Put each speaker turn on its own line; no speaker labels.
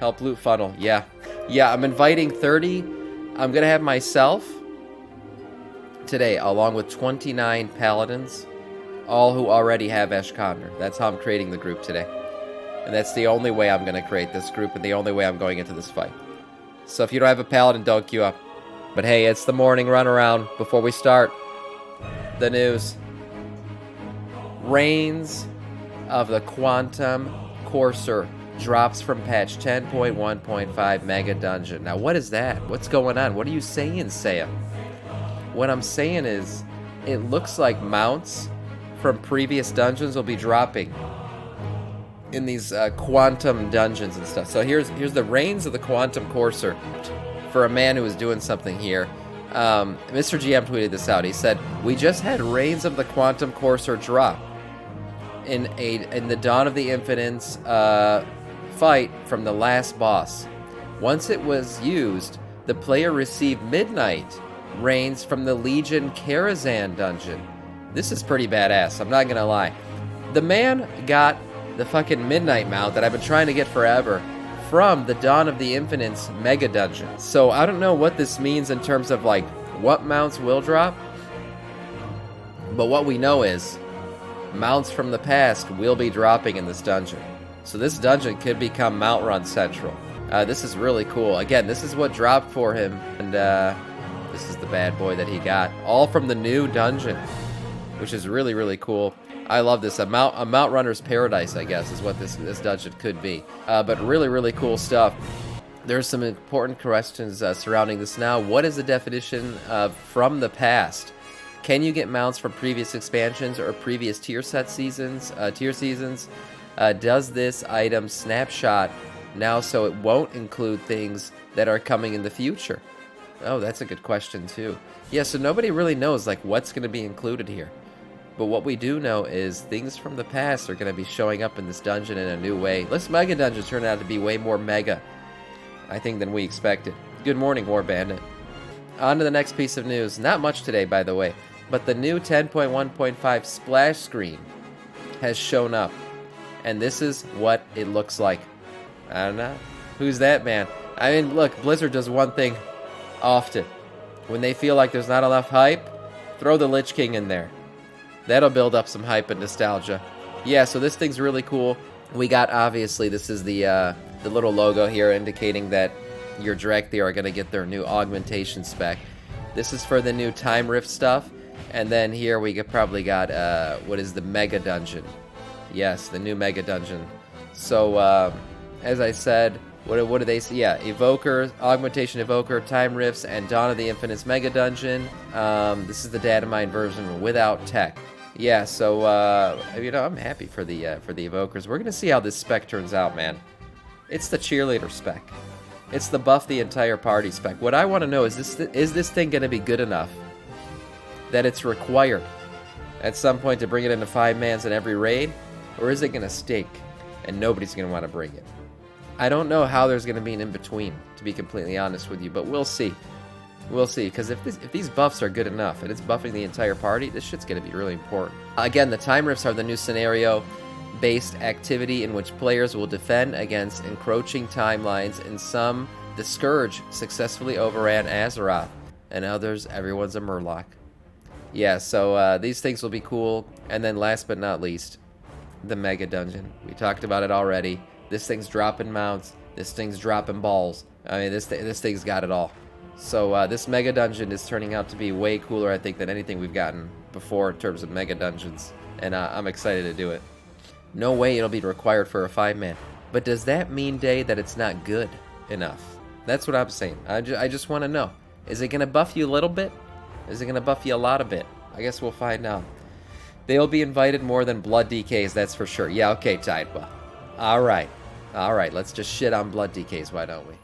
Help loot funnel. Yeah. Yeah, I'm inviting 30. I'm going to have myself today, along with 29 paladins, all who already have Eshkonder. That's how I'm creating the group today. And that's the only way I'm going to create this group and the only way I'm going into this fight. So if you don't have a paladin, don't queue up. But hey, it's the morning runaround. Before we start, the news. Reins of the Quantum Courser drops from patch 10.1.5 Megadungeon. Now, what is that? What's going on? What are you saying, Saya? What I'm saying is, it looks like mounts from previous dungeons will be dropping in these quantum dungeons and stuff. So here's the Reins of the Quantum Courser for a man who was doing something here. Mr. GM tweeted this out. He said, "We just had Reins of the Quantum Courser drop in the Dawn of the Infinite's fight from the last boss. Once it was used, the player received Midnight Reins from the Legion Karazhan dungeon." This is pretty badass, I'm not gonna lie. The man got the fucking Midnight mount that I've been trying to get forever from the Dawn of the Infinite's Megadungeon. So I don't know what this means in terms of like what mounts will drop, but what we know is mounts from the past will be dropping in this dungeon. So this dungeon could become Mount Run Central. This is really cool. Again, this is what dropped for him, and this is the bad boy that he got. All from the new dungeon, which is really, really cool. I love this. A Mount Runner's Paradise, I guess, is what this dungeon could be. But really, really cool stuff. There's some important questions surrounding this now. What is the definition of from the past? Can you get mounts from previous expansions or previous tier seasons? Does this item snapshot now so it won't include things that are coming in the future? Oh, that's a good question too. Yeah, so nobody really knows like what's going to be included here. But what we do know is things from the past are going to be showing up in this dungeon in a new way. This Mega Dungeon turned out to be way more mega, I think, than we expected. Good morning, War Bandit. On to the next piece of news. Not much today, by the way, but the new 10.1.5 splash screen has shown up. And this is what it looks like. I don't know. Who's that man? I mean, look, Blizzard does one thing often. When they feel like there's not enough hype, throw the Lich King in there. That'll build up some hype and nostalgia. Yeah, so this thing's really cool. We got, obviously, this is the little logo here indicating that your Drakthir are going to get their new augmentation spec. This is for the new Time Rift stuff. And then here we probably got, what is the Mega Dungeon? Yes, the new Mega Dungeon. So, as I said, what do they say? Yeah, Evoker, Augmentation Evoker, Time Rifts, and Dawn of the Infinite's Mega Dungeon. This is the Datamined version without tech. Yeah, so, I'm happy for the Evokers. We're going to see how this spec turns out, man. It's the cheerleader spec. It's the buff the entire party spec. What I want to know is this thing going to be good enough that it's required at some point to bring it into 5-mans in every raid? Or is it going to stink and nobody's going to want to bring it? I don't know how there's going to be an in-between, to be completely honest with you, but we'll see. We'll see, because if these buffs are good enough and it's buffing the entire party, this shit's going to be really important. Again, the Time Rifts are the new scenario-based activity in which players will defend against encroaching timelines, and some, the Scourge, successfully overran Azeroth, and others, everyone's a Murloc. Yeah, so these things will be cool, and then last but not least, the Mega Dungeon. We talked about it already. This thing's dropping mounts. This thing's dropping balls. I mean, this thing's got it all. So this Mega Dungeon is turning out to be way cooler, I think, than anything we've gotten before in terms of Mega Dungeons. And I'm excited to do it. No way it'll be required for a 5-man. But does that mean, Day, that it's not good enough? That's what I'm saying. I just want to know. Is it going to buff you a little bit? Is it going to buff you a lot a bit? I guess we'll find out. They'll be invited more than Blood DKs, that's for sure. Yeah, okay, Tidewell. Alright. Alright, let's just shit on Blood DKs, why don't we?